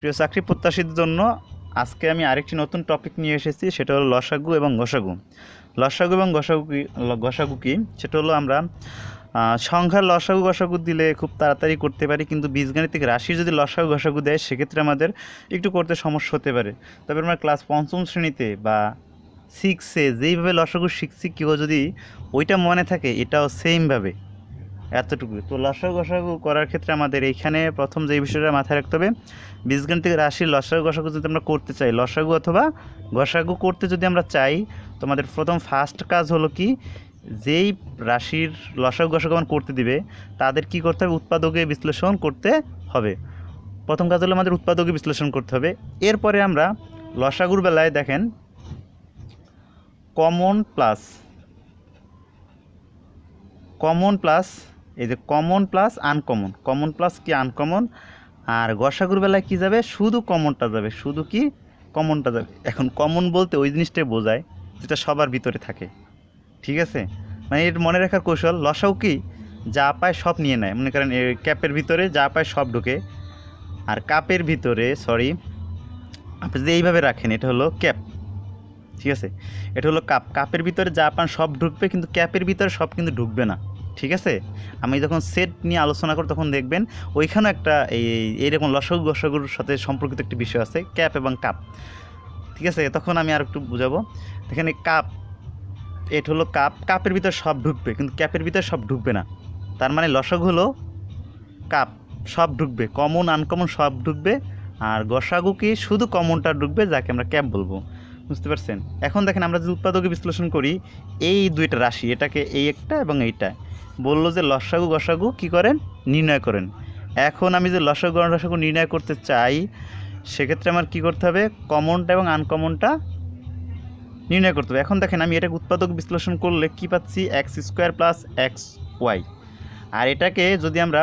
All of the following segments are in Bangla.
প্রিয় চাকরি প্রত্যাশীদের জন্য আজকে আমি আরেকটি নতুন টপিক নিয়ে এসেছি, সেটা হলো লসাগু এবং গসাগু। লসাগু এবং গসাগু কি সেটা হলো আমরা সংখ্যার লসাগু গসাগু দিলে খুব তাড়াতাড়ি করতে পারি, কিন্তু বীজগাণিতিক রাশির যদি লসাগু গসাগু দেয় সেক্ষেত্রে আমাদের একটু করতে সমস্যা হতে পারে। তবে আমরা ক্লাস পঞ্চম শ্রেণীতে বা সিক্সে যেইভাবে লসাগু শিখছি, কেউ যদি ওইটা মনে থাকে এটাও সেমভাবে এতটুকু। তো লসাগু গসাগু করার ক্ষেত্রে আমাদের এইখানে প্রথম যে বিষয়টা মাথায় রাখতে হবে, বীজগাণিতিক রাশির লসাগু গসাগু যদি আমরা করতে চাই, লসাগু অথবা গসাগু করতে যদি আমরা চাই, তো আমাদের প্রথম ফার্স্ট কাজ হলো কি, যেই রাশির লসাগু গসাগু করতে দিবে তাদের কি করতে হবে, উৎপাদকে বিশ্লেষণ করতে হবে। প্রথম কাজ হলো আমাদের উৎপাদকে বিশ্লেষণ করতে হবে। এরপরে আমরা লসাগুর বেলায় দেখেন কমন প্লাস এই যে common plus uncommon, common plus কি আনকমন, আর গসাগুর বেলায় কি যাবে, শুধু কমনটা যাবে, শুধু কি কমনটা যাবে। এখন কমন বলতে ওই জিনিসটাই বোঝায় যেটা সবার ভিতরে থাকে, ঠিক আছে? মানে এর মনে রাখার কৌশল, লসাও কি যা পায় সব নিয়ে নেয়। মনে করেন ক্যাপের ভিতরে যা পায় সব ঢোকে, আর কাপের ভিতরে আপনি যদি এইভাবে রাখেন, এটা হলো ক্যাপ, ঠিক আছে? এটা হলো কাপের ভিতরে যা পান সব ঢুকবে, কিন্তু ক্যাপের ভিতরে সব কিন্তু ঢুকবে না, ঠিক আছে? আমি যখন সেট নিয়ে আলোচনা করি তখন দেখবেন ওইখানেও একটা এইরকম লসাগু গসাগুর সাথে সম্পর্কিত একটি বিষয় আছে, ক্যাপ এবং কাপ, ঠিক আছে? তখন আমি আর একটু বুঝাবো। এখানে এটা হলো কাপের ভিতরে সব ঢুকবে, কিন্তু ক্যাপের ভিতরে সব ঢুকবে না। তার মানে লসাগু হলো কাপ, সব ঢুকবে, কমন আনকমন সব ঢুকবে, আর গসাগু কি শুধু কমনটা ঢুকবে, যাকে আমরা ক্যাপ বলবো। বুঝতে পারছেন? এখন দেখেন আমরা যদি উৎপাদকে বিশ্লেষণ করি, এই দুইটা রাশি, এটাকে এই একটা এবং এইটা, বললো যে লসাগু গসাগু কী করেন, নির্ণয় করেন। এখন আমি যে লসাগু গসাগু নির্ণয় করতে চাই, সেক্ষেত্রে আমার কী করতে হবে, কমনটা এবং আনকমনটা নির্ণয় করতে হবে। এখন দেখেন আমি এটাকে উৎপাদক বিশ্লেষণ করলে কি পাচ্ছি, x² প্লাস XY, আর এটাকে যদি আমরা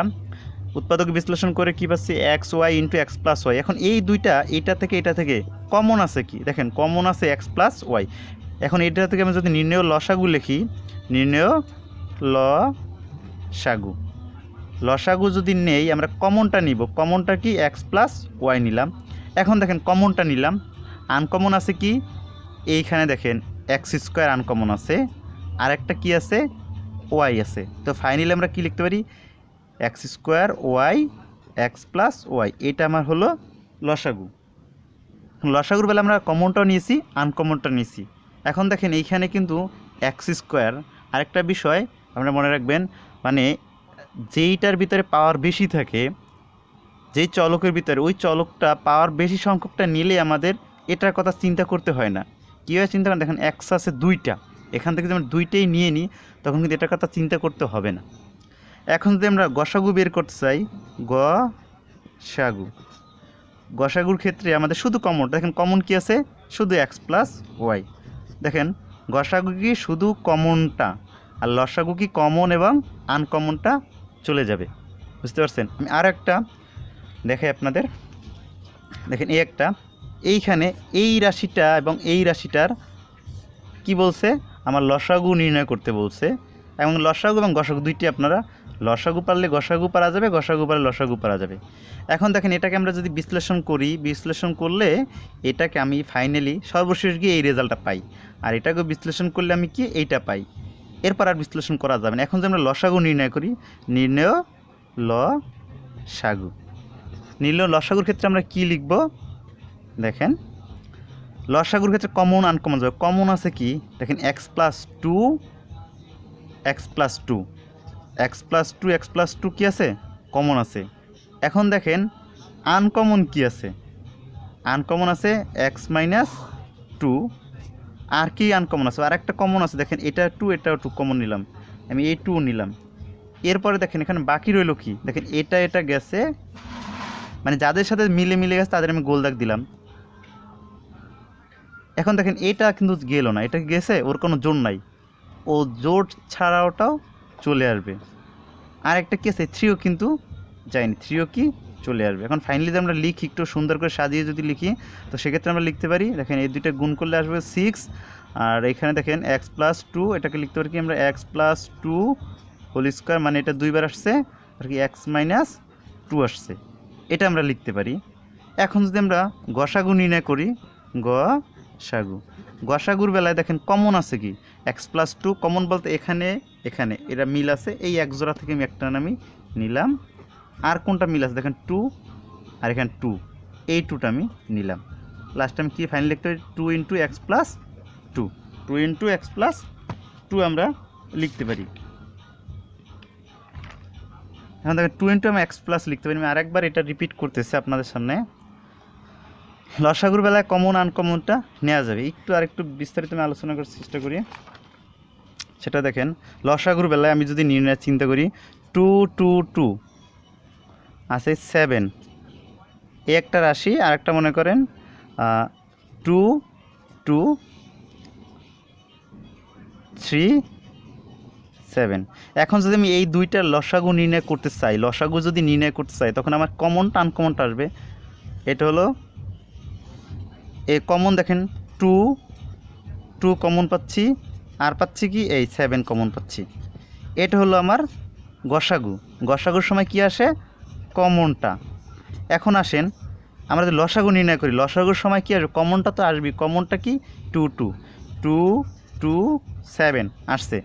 উৎপাদক বিশ্লেষণ করে কি পাচ্ছি, XY into X plus Y. এখন এই দুইটা, এটা থেকে কমন আছে কি, দেখেন কমন আছে X প্লাস ওয়াই। এখন এটা থেকে আমি যদি নির্ণয় লসাগু লিখি, নির্ণয় লসাগু যদি নেই, আমরা কমনটা নিব, কমনটা কি X প্লাস ওয়াই নিলাম। এখন দেখেন কমনটা নিলাম, আনকমন আছে কি, এইখানে দেখেন x² আনকমন আছে, আর একটা কি আছে, ওয়াই আছে। তো ফাইনালি আমরা কি লিখতে পারি, x² Y X plus Y, এটা আমার হলো লসাগু। লসাগুর বেলা আমরা কমনটাও নিয়েছি, আনকমনটা নিয়েছি। এখন দেখেন এইখানে কিন্তু x², আরেকটা বিষয় আপনারা মনে রাখবেন, মানে যেইটার ভিতরে পাওয়ার বেশি থাকে, যেই চলকের ভিতরে, ওই চলকটা পাওয়ার বেশি সংখ্যকটা নিলে আমাদের এটার কথা চিন্তা করতে হয় না। কীভাবে চিন্তা করেন, দেখেন x আছে দুইটা, এখান থেকে যদি আমরা দুইটাই নিয়ে নিই, তখন কিন্তু এটার কথা চিন্তা করতে হবে না। এখন যদি আমরা গসাগু বের করতে চাই, গসাগুর ক্ষেত্রে আমাদের শুধু কমন, দেখেন কমন কি আছে, শুধু X প্লাস ওয়াই। দেখেন গসাগু কি শুধু কমনটা, আর লসাগু কি কমন এবং আনকমনটা চলে যাবে। বুঝতে পারছেন? আমি আর একটা দেখাই আপনাদের। দেখেন এইখানে এই রাশিটা এবং এই রাশিটার কি বলছে, আমার লসাগু নির্ণয় করতে বলছে, এবং লসাগু এবং গসাগু দুইটি, আপনারা লসাগু পারলে গসাগু পারা যাবে, গসাগু পারলে লসাগু পারা যাবে। এখন দেখেন এটাকে আমরা যদি বিশ্লেষণ করি, বিশ্লেষণ করলে এটাকে আমি ফাইনালি সর্বশেষ গিয়ে এই রেজাল্টটা পাই, আর এটাকে বিশ্লেষণ করলে আমি কি এইটা পাই। এরপর আর বিশ্লেষণ করা যাবে না। এখন যদি আমরা লসাগু নির্ণয় করি, নির্ণয় লসাগুর ক্ষেত্রে আমরা কি লিখব, দেখেন লসাগুর ক্ষেত্রে কমন আনকমন যাবে। কমন আছে কি, দেখেন x প্লাস টু কি আছে, কমন আছে। এখন দেখেন আনকমন কি আছে, আনকমন আছে x মাইনাস টু, আর কি আনকমন আছে, আর একটা কমন আছে, দেখেন এটাও টু কমন নিলাম, আমি এই টু নিলাম। এরপরে দেখেন এখানে বাকি রইল কি, দেখেন এটা গেছে, মানে যাদের সাথে মিলে গেছে তাদের আমি গোল দাগ দিলাম। এখন দেখেন এটা কিন্তু গেল না, এটা গেছে, ওর কোনো জোর নাই, ও জোর ছাড়া ওটাও চলে আসবে। আর একটা কি আছে, থ্রিও কিন্তু যায়নি, থ্রিও কি চলে আসবে। এখন ফাইনালি যদি আমরা লিখি, একটু সুন্দর করে সাজিয়ে যদি লিখি, তো সেক্ষেত্রে আমরা লিখতে পারি, দেখেন এই দুইটা গুণ করলে আসবে 6, আর এখানে দেখেন x প্লাস টু, এটাকে লিখতে পারি কি আমরা x plus two whole square, মানে এটা দুইবার আসছে, আর কি x মাইনাস টু আসছে, এটা আমরা লিখতে পারি। এখন যদি আমরা গসাগু নির্ণয় করি, গসাগুর বেলায় দেখেন কমন আছে কি x+2, কমন বলতে এখানে এখানে এরা মিল আছে, এই এক জোড়া থেকে আমি একটা আমি নিলাম। আর কোনটা মিল আছে দেখেন 2, আর এখানে 2, এই 2টা আমি নিলাম। লাস্ট আমি কি ফাইনাল লিখতে পারি 2 × x+2, 2 × x+2 আমরা লিখতে পারি। এখন দেখেন 2 × আমি x+ লিখতে পারি। আমি আরেকবার এটা রিপিট করতেছি আপনাদের সামনে। লসাগুর বেলায় কমন আনকমনটা নেওয়া যাবে, একটু আরেকটু বিস্তারিত আমি আলোচনা করার চেষ্টা করি। সেটা দেখেন লসাগুর বেলায় আমি যদি নির্ণয় চিন্তা করি 2 2 2 আছে 7, এই একটা রাশি, আর একটা মনে করেন 2 2 3 7। এখন যদি আমি এই দুইটার লসাগু নির্ণয় করতে চাই, লসাগু যদি নির্ণয় করতে চাই, তখন আমার কমনটা আনকমনটা আসবে। এটা হলো এই কমন, দেখেন 2 2 কমন পাচ্ছি, আর পাচ্ছি কি এই 7 কমন পাচ্ছি। এটা হলো আমার গসাগু। গসাগুর সময় কি আসে কমনটা। এখন আসেন আমরা যদি লসাগু নির্ণয় করি, লসাগুর সময় কি আসবে কমনটা তো আসবে। কমনটা কি 2 2 2 2 7 আসছে।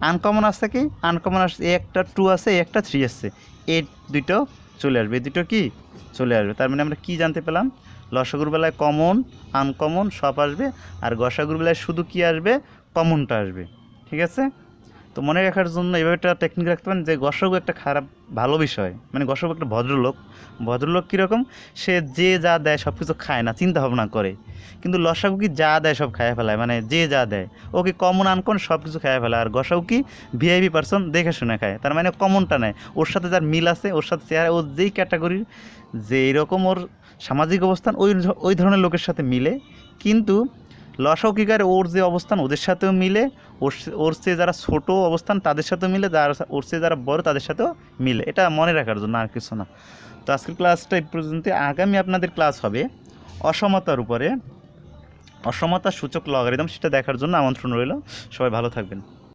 আনকমন আসছে কি আনকমন আসছে, এই একটা 2 আছে, এই একটা 3 আসছে, এই দুটো চলে আসবে, এই দুটো কি চলে আসবে। তার মানে আমরা কি জানতে পেলাম, লসাগুর বেলায় কমন আনকমন সব আসবে, আর গসাগুর বেলায় শুধু কি আসবে কমনটা আসবে। ঠিক আছে, তো মনে রাখার জন্য এভাবে একটা টেকনিক রাখতে পারেন যে গসাগু একটা খারাপ ভালো বিষয়, মানে গসাগু একটা ভদ্রলোক। ভদ্রলোক কীরকম, সে যে যা দেয় সব কিছু খায় না, চিন্তা ভাবনা করে। কিন্তু লসাগু কি যা দেয় সব খাইয়ে ফেলায়, মানে যে যা দেয় ওকে কমন আনকমন সব কিছু খাইয়ে ফেলায়। আর গসাগু কি ভিআইপি পার্সন, দেখে শুনে খায়। তার মানে কমনটা নেয়, ওর সাথে যার মিল আছে, ওর সাথে চেহারা, ও যেই ক্যাটাগরির যে এইরকম ওর সামাজিক অবস্থান ওই ধরনের লোকের সাথে মিলে। কিন্তু লসাগু কী করে, ওর যে অবস্থান ওদের সাথেও মিলে, ওর চেয়ে যারা ছোটো অবস্থান তাদের সাথেও মিলে, ওর চেয়ে যারা বড় তাদের সাথেও মিলে। এটা মনে রাখার জন্য, আর কিছু না। তো আজকের ক্লাসটা এই পর্যন্ত। আগামী আপনাদের ক্লাস হবে অসমতার উপরে, অসমতা সূচক লগারিদম, সেটা দেখার জন্য আমন্ত্রণ রইল। সবাই ভালো থাকবেন।